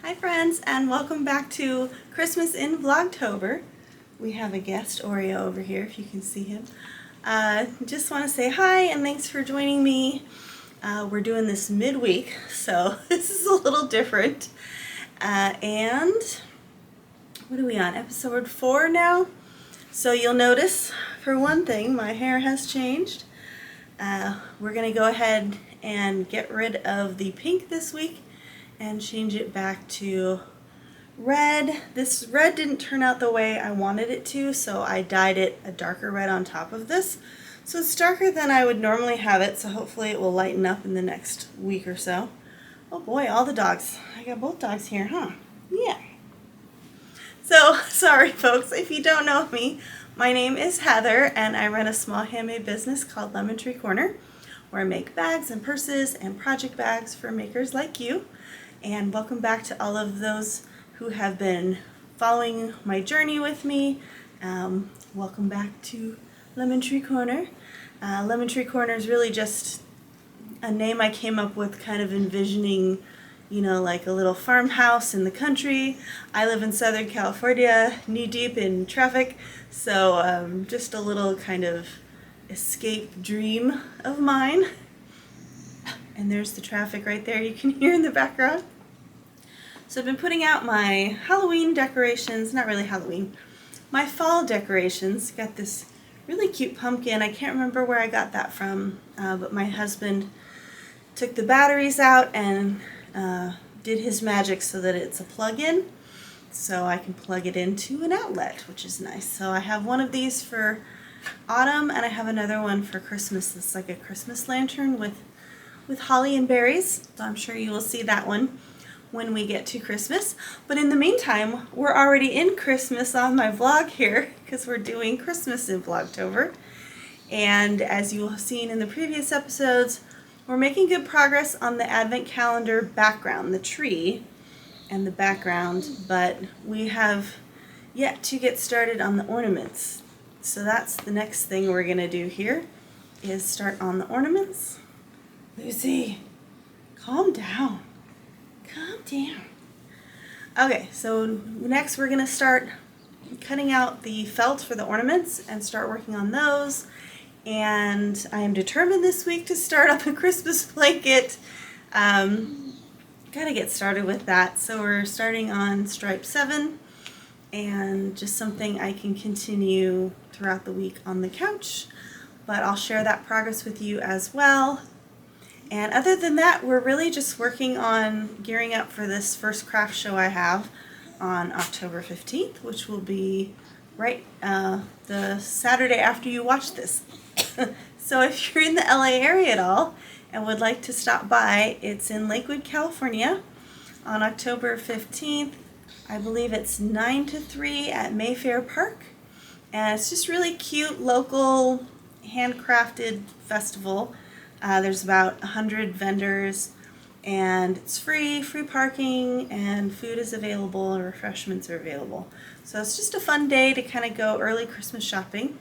Hi friends, and welcome back to Christmas in Vlogtober. We have a guest, Oreo, over here if you can see him. Just want to say hi and thanks for joining me. We're doing this midweek, so this is a little different. And what are we on? Episode 4 now? So you'll notice, for one thing, my hair has changed. We're going to go ahead and get rid of the pink this week and change it back to red. This red didn't turn out the way I wanted it to, so I dyed it a darker red on top of this. So it's darker than I would normally have it, so hopefully it will lighten up in the next week or so. Oh boy, all the dogs. I got both dogs here, huh? Yeah. So, sorry folks, if you don't know me, my name is Heather and I run a small handmade business called Lemon Tree Corner, where I make bags and purses and project bags for makers like you. And welcome back to all of those who have been following my journey with me. Welcome back to Lemon Tree Corner. Lemon Tree Corner is really just a name I came up with kind of envisioning, you know, like a little farmhouse in the country. I live in Southern California, knee deep in traffic, so just a little kind of escape dream of mine. And there's the traffic right there you can hear in the background. So I've been putting out my Halloween decorations, not really Halloween, my fall decorations. Got this really cute pumpkin. I can't remember where I got that from, but my husband took the batteries out and did his magic so that it's a plug-in. So I can plug it into an outlet, which is nice. So I have one of these for autumn and I have another one for Christmas. It's like a Christmas lantern with holly and berries. So I'm sure you will see that one when we get to Christmas. But in the meantime, we're already in Christmas on my vlog here because we're doing Christmas in Vlogtober. And as you have seen in the previous episodes, we're making good progress on the advent calendar background, the tree and the background, but we have yet to get started on the ornaments. So that's the next thing we're going to do here, is start on the ornaments. Lucy, calm down. Calm down. Okay, so next we're going to start cutting out the felt for the ornaments and start working on those. And I am determined this week to start on the Christmas blanket. Gotta get started with that. So we're starting on stripe 7 and just something I can continue throughout the week on the couch. But I'll share that progress with you as well. And other than that, we're really just working on gearing up for this first craft show I have on October 15th, which will be right the Saturday after you watch this. So if you're in the LA area at all and would like to stop by, it's in Lakewood, California on October 15th. I believe it's 9 to 3 at Mayfair Park. And it's just really cute, local, handcrafted festival. There's about 100 vendors, and it's free parking, and food is available, and refreshments are available. So it's just a fun day to kind of go early Christmas shopping,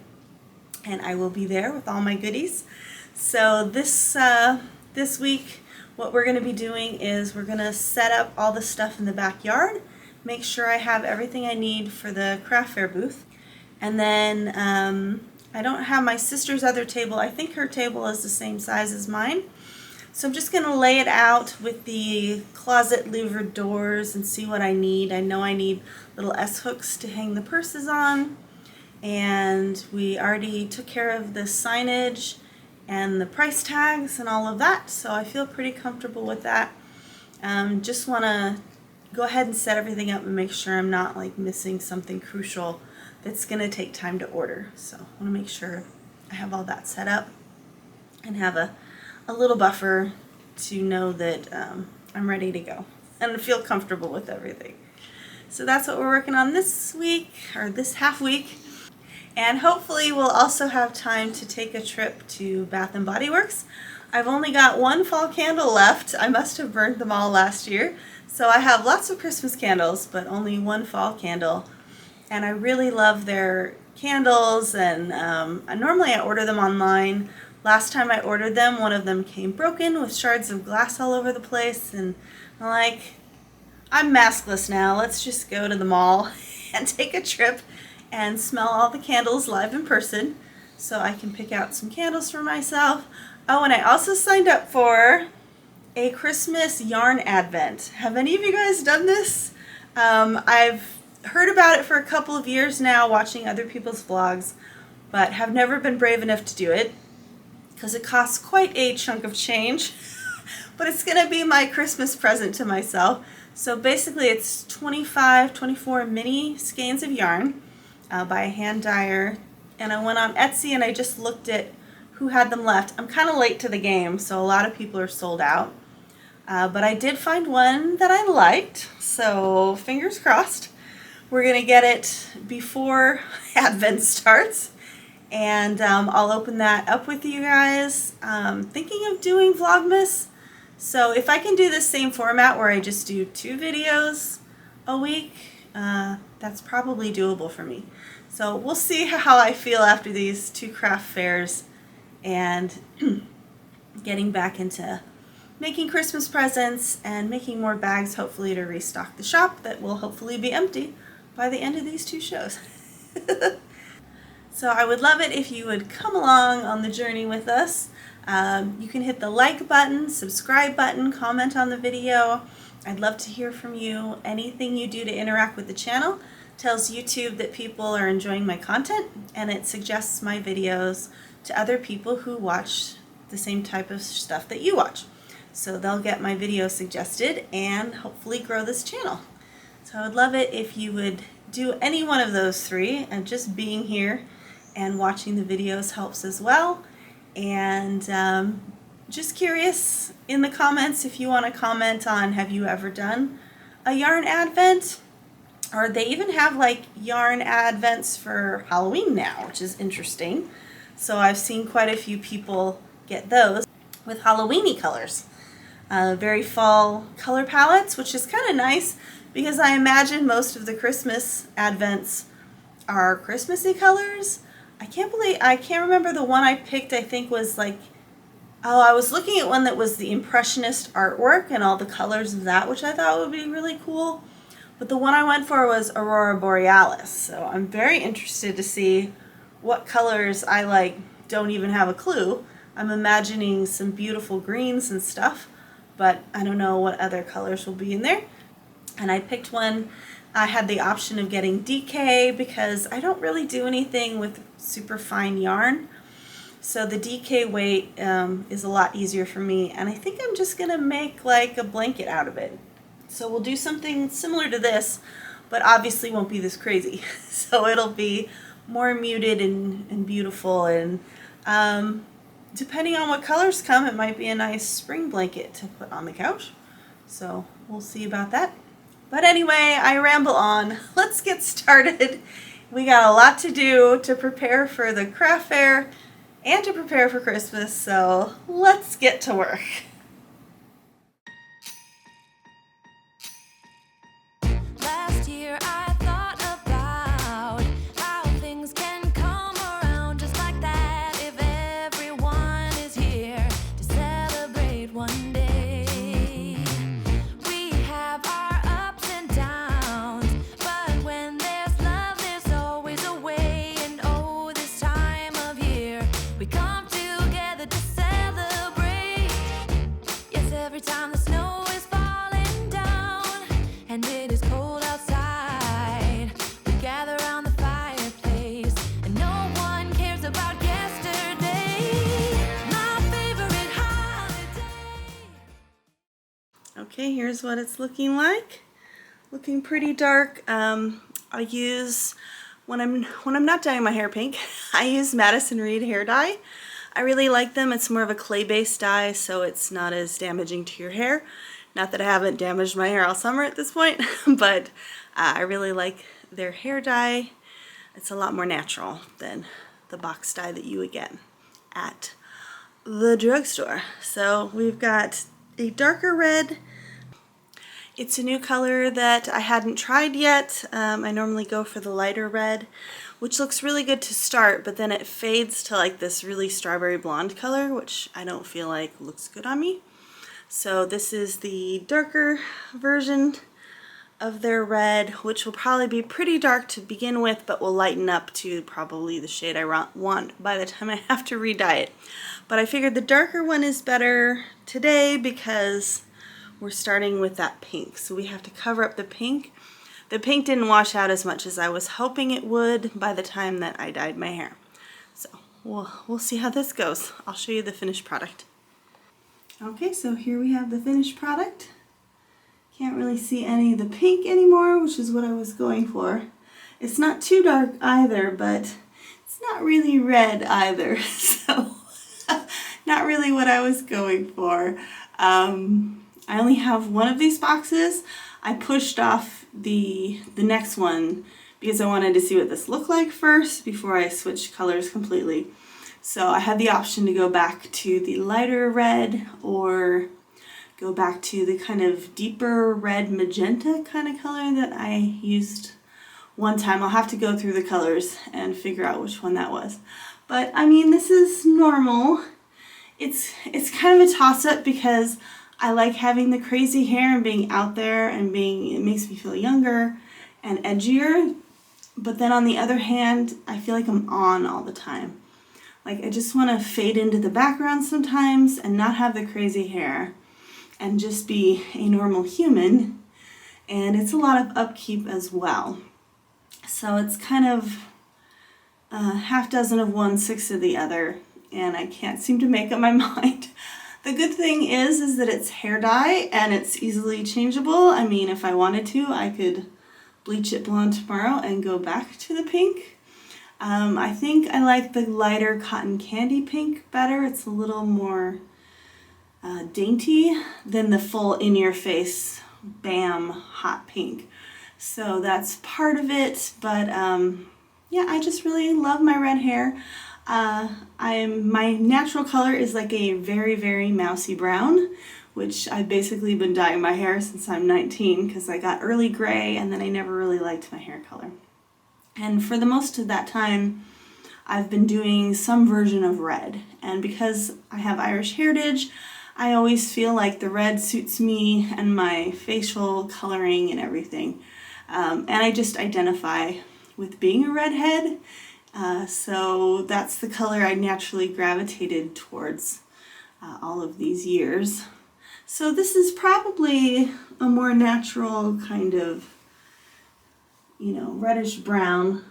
and I will be there with all my goodies. So this week, what we're going to be doing is we're going to set up all the stuff in the backyard, make sure I have everything I need for the craft fair booth, and then I don't have my sister's other table. I think her table is the same size as mine. So I'm just going to lay it out with the closet louvered doors and see what I need. I know I need little S-hooks to hang the purses on. And we already took care of the signage and the price tags and all of that. So I feel pretty comfortable with that. Just want to go ahead and set everything up and make sure I'm not like missing something crucial that's going to take time to order. So I want to make sure I have all that set up and have a little buffer to know that I'm ready to go and feel comfortable with everything. So that's what we're working on this week, or this half week. And hopefully we'll also have time to take a trip to Bath & Body Works. I've only got one fall candle left. I must have burned them all last year. So I have lots of Christmas candles, but only one fall candle. And I really love their candles, and normally I order them online. Last time I ordered them, one of them came broken with shards of glass all over the place, and I'm like, I'm maskless now. Let's just go to the mall and take a trip and smell all the candles live in person so I can pick out some candles for myself. Oh, and I also signed up for a Christmas yarn advent. Have any of you guys done this? I've heard about it for a couple of years now watching other people's vlogs, but have never been brave enough to do it because it costs quite a chunk of change. But it's going to be my Christmas present to myself. So basically it's 24 mini skeins of yarn by a hand dyer. And I went on Etsy and I just looked at who had them left. I'm kind of late to the game, so a lot of people are sold out. But I did find one that I liked, so fingers crossed. We're going to get it before Advent starts. And I'll open that up with you guys. Thinking of doing Vlogmas. So if I can do the same format where I just do 2 videos a week, that's probably doable for me. So we'll see how I feel after these 2 craft fairs and getting back into making Christmas presents and making more bags, hopefully to restock the shop that will hopefully be empty by the end of these 2 shows. So I would love it if you would come along on the journey with us. You can hit the like button, subscribe button, comment on the video. I'd love to hear from you. Anything you do to interact with the channel tells YouTube that people are enjoying my content, and it suggests my videos to other people who watch the same type of stuff that you watch. So they'll get my video suggested and hopefully grow this channel. So I would love it if you would do any one of those 3, and just being here and watching the videos helps as well. And just curious in the comments if you want to comment on, have you ever done a yarn advent? Or they even have like yarn advents for Halloween now, which is interesting. So I've seen quite a few people get those with Halloweeny colors. Very fall color palettes, which is kind of nice because I imagine most of the Christmas advents are Christmassy colors. I can't remember the one I picked. I think was like, oh, I was looking at one that was the Impressionist artwork and all the colors of that, which I thought would be really cool. But the one I went for was Aurora Borealis. So I'm very interested to see what colors I like. Don't even have a clue. I'm imagining some beautiful greens and stuff, but I don't know what other colors will be in there. And I picked one. I had the option of getting DK because I don't really do anything with super fine yarn. So the DK weight is a lot easier for me, and I think I'm just going to make like a blanket out of it. So we'll do something similar to this, but obviously won't be this crazy. So it'll be more muted and beautiful, and depending on what colors come, it might be a nice spring blanket to put on the couch. So we'll see about that. But anyway, I ramble on. Let's get started. We got a lot to do to prepare for the craft fair and to prepare for Christmas, so let's get to work. Last year I thought about how things can come around just like that if everyone is here to celebrate one day. We have our ups and downs, but when there's love there's always a way. And oh, this time of year we come together to celebrate. Yes, every time the snow is falling down and it is cold outside, we gather around the fireplace and no one cares about yesterday. My favorite holiday. Okay, here's what it's looking like. Looking pretty dark. I use, when I'm not dyeing my hair pink, I use Madison Reed hair dye. I really like them. It's more of a clay-based dye, so it's not as damaging to your hair. Not that I haven't damaged my hair all summer at this point, but I really like their hair dye. It's a lot more natural than the box dye that you would get at the drugstore. So we've got a darker red. It's a new color that I hadn't tried yet. I normally go for the lighter red, which looks really good to start, but then it fades to like this really strawberry blonde color, which I don't feel like looks good on me. So this is the darker version of their red, which will probably be pretty dark to begin with, but will lighten up to probably the shade I want by the time I have to re-dye it. But I figured the darker one is better today because we're starting with that pink. So we have to cover up the pink. The pink didn't wash out as much as I was hoping it would by the time that I dyed my hair. So we'll see how this goes. I'll show you the finished product. Okay, so here we have the finished product. Can't really see any of the pink anymore, which is what I was going for. It's not too dark either, but it's not really red either, so not really what I was going for. I only have one of these boxes. I pushed off the next one because I wanted to see what this looked like first before I switched colors completely. So I had the option to go back to the lighter red or go back to the kind of deeper red magenta kind of color that I used one time. I'll have to go through the colors and figure out which one that was. But I mean, this is normal. It's kind of a toss-up because I like having the crazy hair and being out there and it makes me feel younger and edgier. But then on the other hand, I feel like I'm on all the time. Like I just want to fade into the background sometimes and not have the crazy hair and just be a normal human, and it's a lot of upkeep as well. So it's kind of half dozen of one, six of the other, and I can't seem to make up my mind. The good thing is that it's hair dye and it's easily changeable. I mean, if I wanted to, I could bleach it blonde tomorrow and go back to the pink. I think I like the lighter cotton candy pink better. It's a little more dainty than the full in-your-face bam hot pink. So that's part of it, but yeah, I just really love my red hair. My natural color is like a very, very mousy brown, which I've basically been dyeing my hair since I'm 19 because I got early gray and then I never really liked my hair color. And for the most of that time, I've been doing some version of red. And because I have Irish heritage, I always feel like the red suits me and my facial coloring and everything. And I just identify with being a redhead. So that's the color I naturally gravitated towards all of these years. So this is probably a more natural kind of, reddish brown,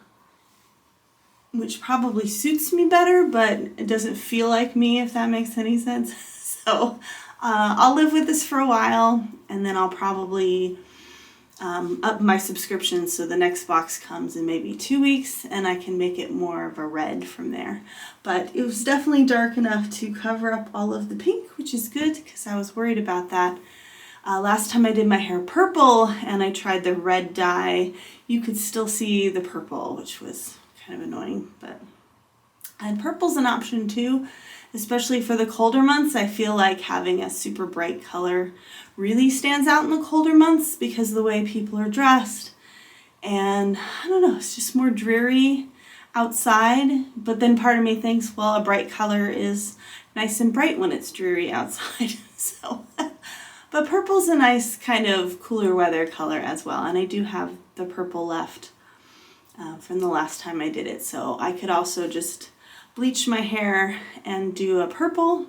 which probably suits me better, but it doesn't feel like me, if that makes any sense. So I'll live with this for a while, and then I'll probably up my subscription so the next box comes in maybe 2 weeks and I can make it more of a red from there. But it was definitely dark enough to cover up all of the pink, which is good because I was worried about that. Last time I did my hair purple and I tried the red dye, you could still see the purple, which was kind of annoying. And purple's an option too, especially for the colder months. I feel like having a super bright color really stands out in the colder months because of the way people are dressed. And I don't know, it's just more dreary outside. But then part of me thinks, well, a bright color is nice and bright when it's dreary outside. But purple's a nice kind of cooler weather color as well. And I do have the purple left from the last time I did it. So I could also just bleach my hair and do a purple,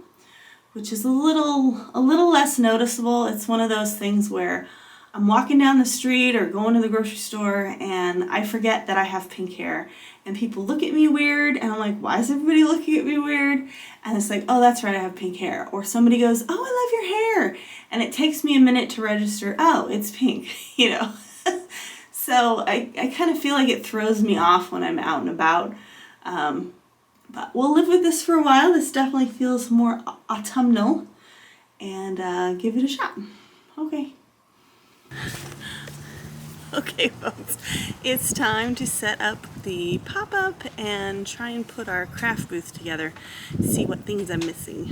which is a little less noticeable. It's one of those things where I'm walking down the street or going to the grocery store and I forget that I have pink hair and people look at me weird and I'm like, why is everybody looking at me weird? And it's like, oh, that's right, I have pink hair. Or somebody goes, oh, I love your hair. And it takes me a minute to register, oh, it's pink, So I kind of feel like it throws me off when I'm out and about. But we'll live with this for a while. This definitely feels more autumnal, and give it a shot. Okay. Okay, folks, it's time to set up the pop-up and try and put our craft booth together, see what things I'm missing.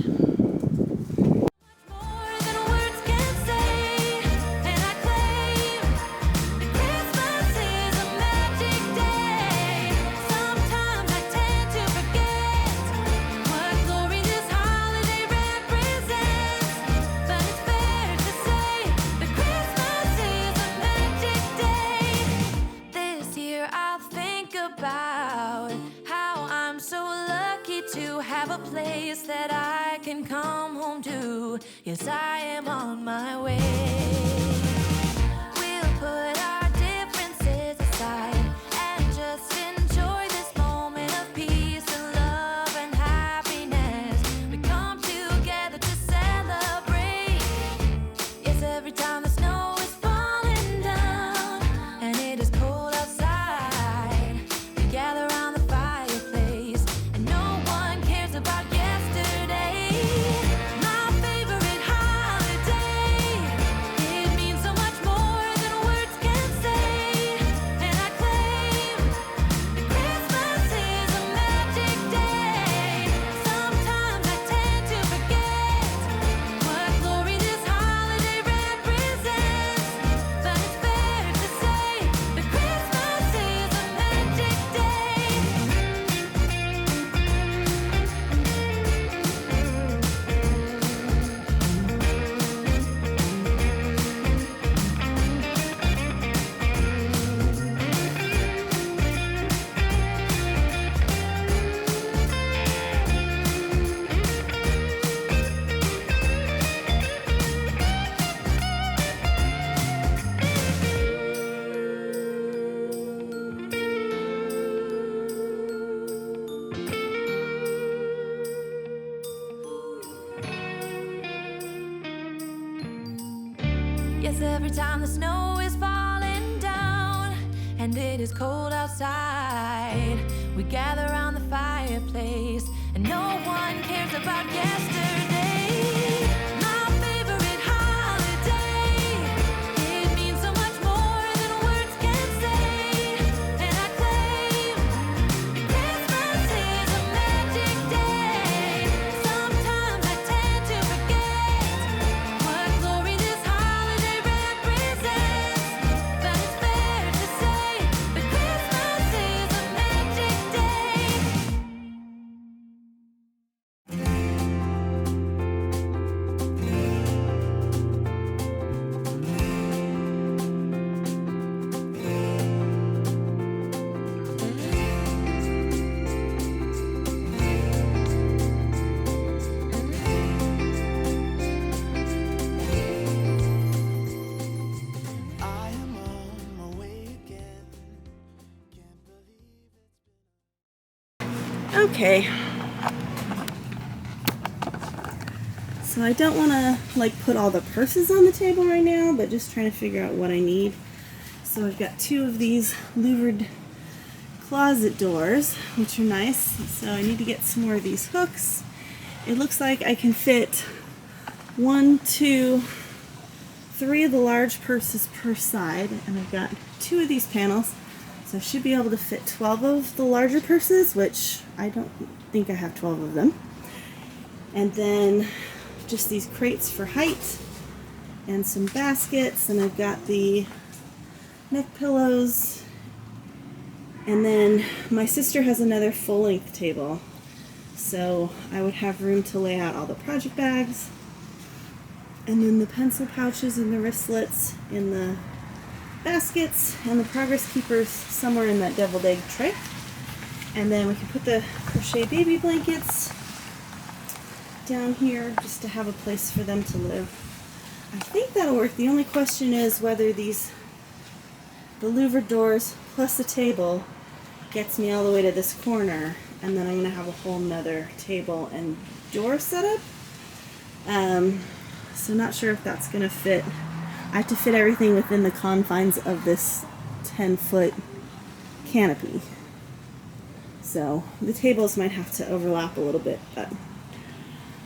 More than words can say, and I claim that Christmas is a magic day. Sometimes I tend to forget what glory this holiday represents, but it's fair to say that Christmas is a magic place that I can come home to. Yes, I am on my way. We'll put our differences aside and just enjoy this moment of peace and love and happiness. We come together to celebrate. Yes, every time the snow is falling down and it is cold outside, we gather around the fireplace and no one cares about yesterday. My favorite holiday, it means so much more than words can say. And I claim that Christmas is a magic day. Sometimes I tend to forget what glory this holiday represents, but it's fair to say that Christmas is a magic Yes, every time the snow is falling down and it is cold outside, we gather around the fireplace and no one cares about yesterday. My favorite holiday, it means so much more than words can say. And I claim Christmas is a magic day. Sometimes I tend to forget what glory this holiday represents, but it's fair to say that Christmas is a magic day. I am on my way again. Can't believe it's Okay. So I don't want to like put all the purses on the table right now, but just trying to figure out what I need. So I've got 2 of these louvered closet doors, which are nice. So I need to get some more of these hooks. It looks like I can fit 1, 2, 3 of the large purses per side, and I've got 2 of these panels. So I should be able to fit 12 of the larger purses, which I don't think I have 12 of them. And then just these crates for height and some baskets, and I've got the neck pillows. And then my sister has another full-length table, so I would have room to lay out all the project bags, and then the pencil pouches and the wristlets in the baskets, and the progress keepers somewhere in that deviled egg tray. And then we can put the crochet baby blankets down here just to have a place for them to live. I think that'll work. The only question is whether the louvered doors plus the table gets me all the way to this corner, and then I'm going to have a whole nother table and door set up. So not sure if that's going to fit. I have to fit everything within the confines of this 10-foot canopy. So the tables might have to overlap a little bit, but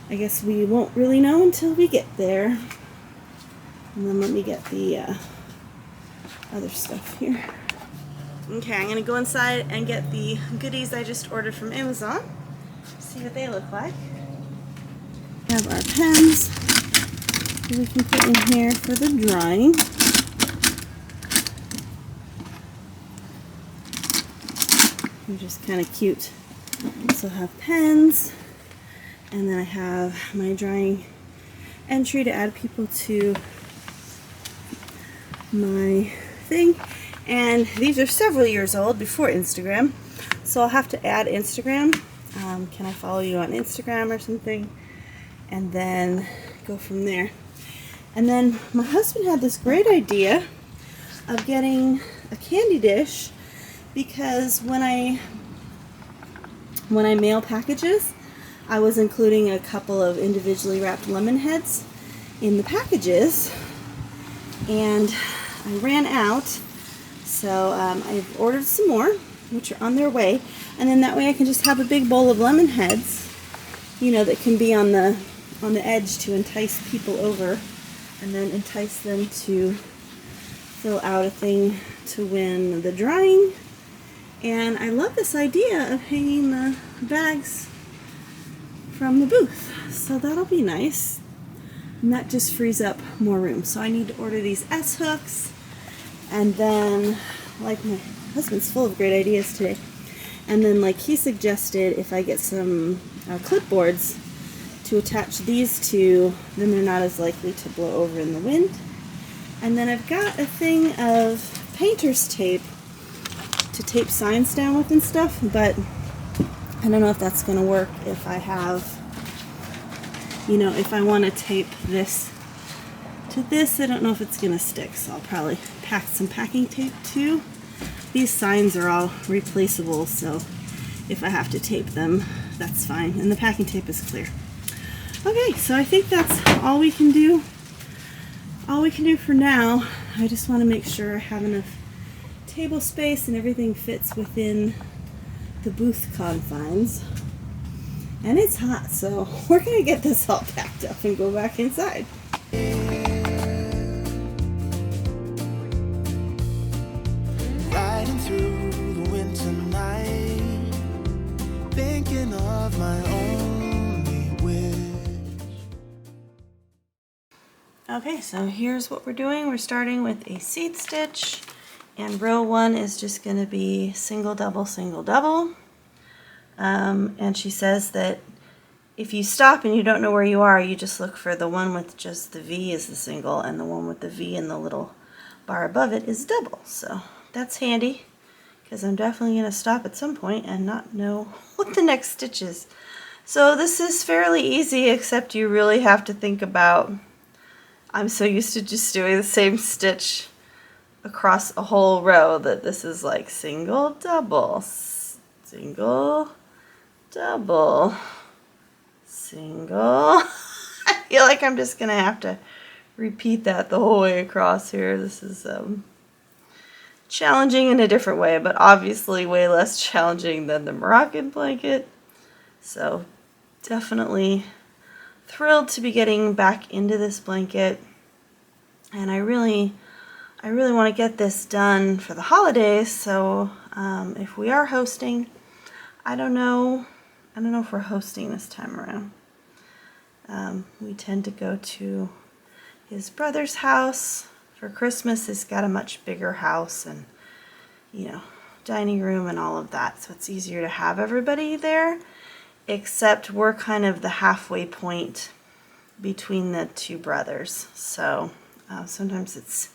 I guess we won't really know until we get there. And then let me get the other stuff here. Okay, I'm gonna go inside and get the goodies I just ordered from Amazon. See what they look like. We have our pens we can put in here for the drawing. They're just kind of cute. So I have pens, and then I have my drawing entry to add people to my thing. And these are several years old, before Instagram, so I'll have to add Instagram. Can I follow you on Instagram or something? And then go from there. And then my husband had this great idea of getting a candy dish, because when I mail packages, I was including a couple of individually wrapped lemon heads in the packages, and I ran out, so I've ordered some more, which are on their way, and then that way I can just have a big bowl of lemon heads, you know, that can be on the edge to entice people over, and then entice them to fill out a thing to win the drawing. And I love this idea of hanging the bags from the booth, so that'll be nice, and that just frees up more room. So I need to order these S hooks, and then, like, my husband's full of great ideas today, and then, like he suggested, if I get some clipboards to attach these to, then they're not as likely to blow over in the wind. And then I've got a thing of painter's tape to tape signs down with and stuff, but I don't know if that's going to work if I have, you know, if I want to tape this to this. I don't know if it's going to stick, so I'll probably pack some packing tape too. These signs are all replaceable, so if I have to tape them, that's fine. And the packing tape is clear. Okay, so I think that's all we can do. All we can do for now. I just want to make sure I have enough table space and everything fits within the booth confines. And it's hot, so we're gonna get this all packed up and go back inside. Riding through the winter night, thinking of my only wish. Okay, so here's what we're doing. We're starting with a seed stitch, and row 1 is just going to be single, double, single, double. And she says that if you stop and you don't know where you are, you just look for the one with just the V is the single, and the one with the V and the little bar above it is double. So that's handy, because I'm definitely going to stop at some point and not know what the next stitch is. So this is fairly easy, except you really have to think about, I'm so used to just doing the same stitch across a whole row that this is like single, double, single, double, single. I feel like I'm just gonna have to repeat that the whole way across here. This is challenging in a different way, but obviously way less challenging than the Moroccan blanket. So definitely thrilled to be getting back into this blanket, and I really want to get this done for the holidays. So if we are hosting, I don't know if we're hosting this time around. We tend to go to his brother's house for Christmas. He's got a much bigger house, and, you know, dining room and all of that, so it's easier to have everybody there, except we're kind of the halfway point between the two brothers. So sometimes it's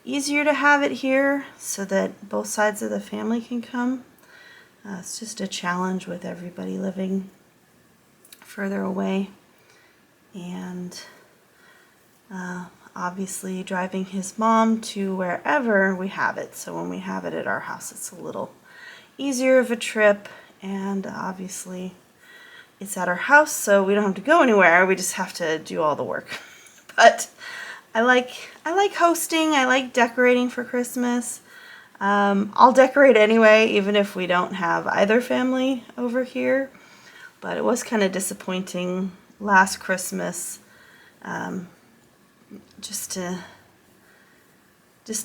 easier to have it here so that both sides of the family can come. It's just a challenge with everybody living further away, and obviously driving his mom to wherever we have it. So when we have it at our house, it's a little easier of a trip, and obviously it's at our house, so we don't have to go anywhere. We just have to do all the work. But I like hosting. I like decorating for Christmas. I'll decorate anyway, even if we don't have either family over here. But it was kind of disappointing last Christmas, just to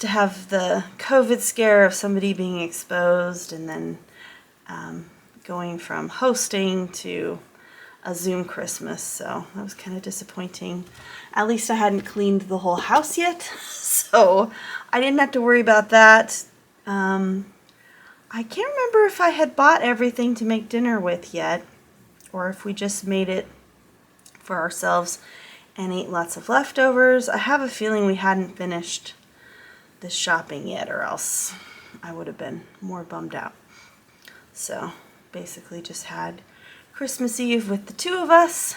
have the COVID scare of somebody being exposed, and then going from hosting to a Zoom Christmas. So that was kind of disappointing. At least I hadn't cleaned the whole house yet, so I didn't have to worry about that. I can't remember if I had bought everything to make dinner with yet, or if we just made it for ourselves and ate lots of leftovers. I have a feeling we hadn't finished the shopping yet, or else I would have been more bummed out. So basically just had Christmas Eve with the two of us.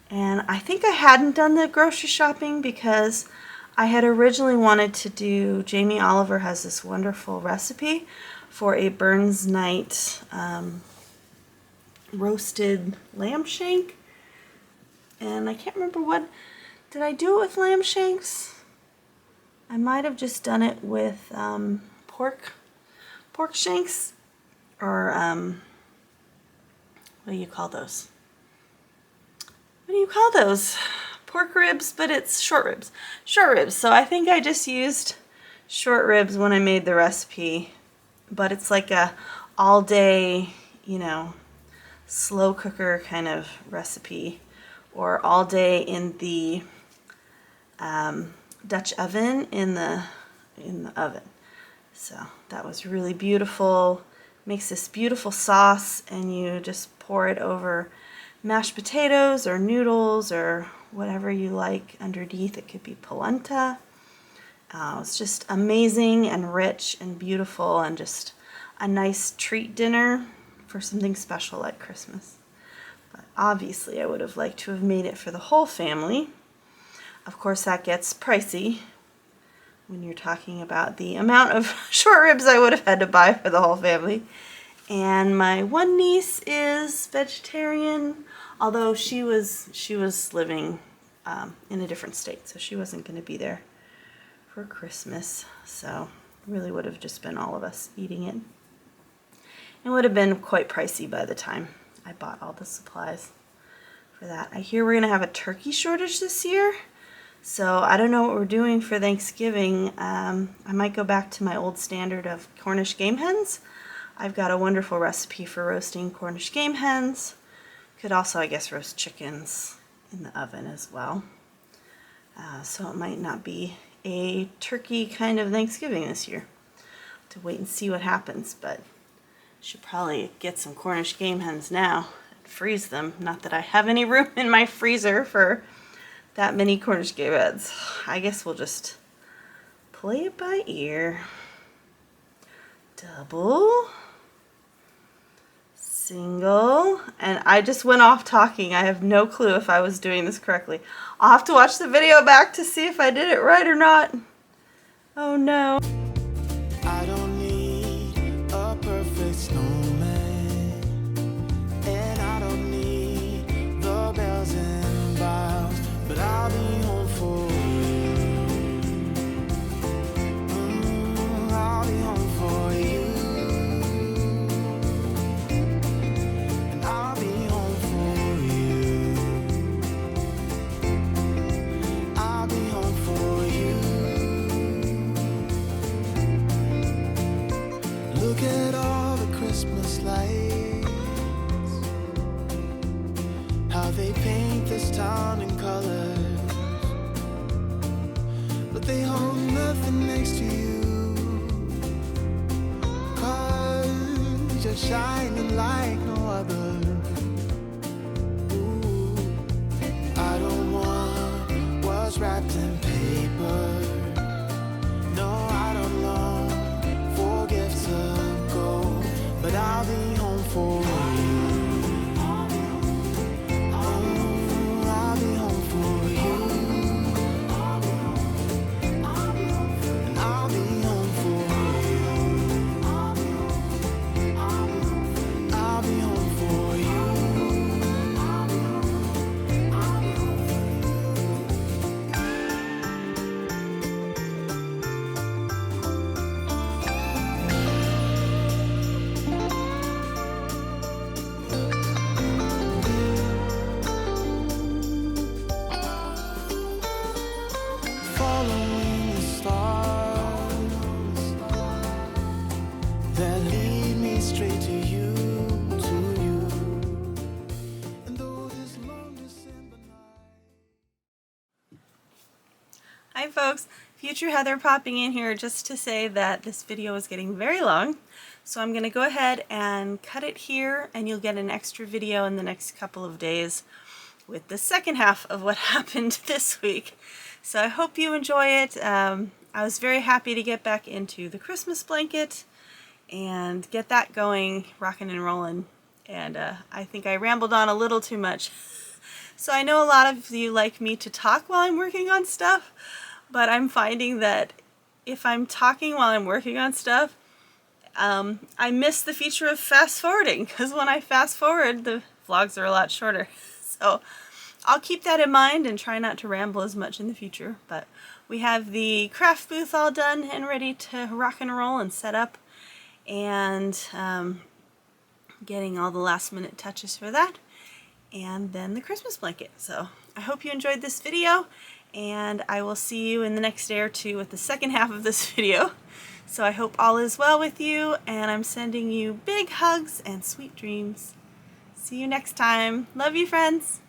And I think I hadn't done the grocery shopping because I had originally wanted to do, Jamie Oliver has this wonderful recipe for a Burns Night roasted lamb shank. And I can't remember did I do it with lamb shanks? I might have just done it with pork shanks, or what do you call those? What do you call those? Pork ribs, but it's short ribs. Short ribs. So I think I just used short ribs when I made the recipe, but it's like a all day, you know, slow cooker kind of recipe, or all day in the Dutch oven in the oven. So that was really beautiful. Makes this beautiful sauce, and you just pour it over mashed potatoes or noodles or whatever you like underneath. It could be polenta. It's just amazing and rich and beautiful, and just a nice treat dinner for something special like Christmas. But obviously I would have liked to have made it for the whole family. Of course that gets pricey when you're talking about the amount of short ribs I would have had to buy for the whole family. And my one niece is vegetarian, although she was living in a different state, so she wasn't going to be there for Christmas. So it really would have just been all of us eating it. It would have been quite pricey by the time I bought all the supplies for that. I hear we're going to have a turkey shortage this year, so I don't know what we're doing for Thanksgiving. I might go back to my old standard of Cornish game hens. I've got a wonderful recipe for roasting Cornish game hens. Could also, I guess, roast chickens in the oven as well. So it might not be a turkey kind of Thanksgiving this year. To wait and see what happens, but should probably get some Cornish game hens now and freeze them. Not that I have any room in my freezer for that many Cornish game hens. I guess we'll just play it by ear. Double, single, and I just went off talking. I have no clue if I was doing this correctly. I'll have to watch the video back to see if I did it right or not. Oh no. I don't need a perfect snowman, and I don't need the bells and boughs, but I'll be home for you. I'll be home for you, and I'll be home for you. I'll be home for you. Look at all the Christmas lights, how they paint this town in colors, but they hold nothing next to you, 'cause you're shining like no other. Ooh, I don't want what's wrapped in paper. No, I don't long for gifts of gold, but I'll be home for you. Oh, I'll be home for you. And I'll be home for you. I'll be home for you. Following the stars that lead me straight to you, And though this long December night. Hi folks, Future Heather popping in here just to say that this video is getting very long, so I'm going to go ahead and cut it here, and you'll get an extra video in the next couple of days with the second half of what happened this week. So I hope you enjoy it. I was very happy to get back into the Christmas blanket and get that going, rocking and rolling. And I think I rambled on a little too much. So I know a lot of you like me to talk while I'm working on stuff, but I'm finding that if I'm talking while I'm working on stuff, I miss the feature of fast forwarding, because when I fast forward, the vlogs are a lot shorter. So I'll keep that in mind and try not to ramble as much in the future. But we have the craft booth all done and ready to rock and roll and set up, and getting all the last minute touches for that, and then the Christmas blanket. So I hope you enjoyed this video, and I will see you in the next day or two with the second half of this video. So I hope all is well with you, and I'm sending you big hugs and sweet dreams. See you next time. Love you, friends.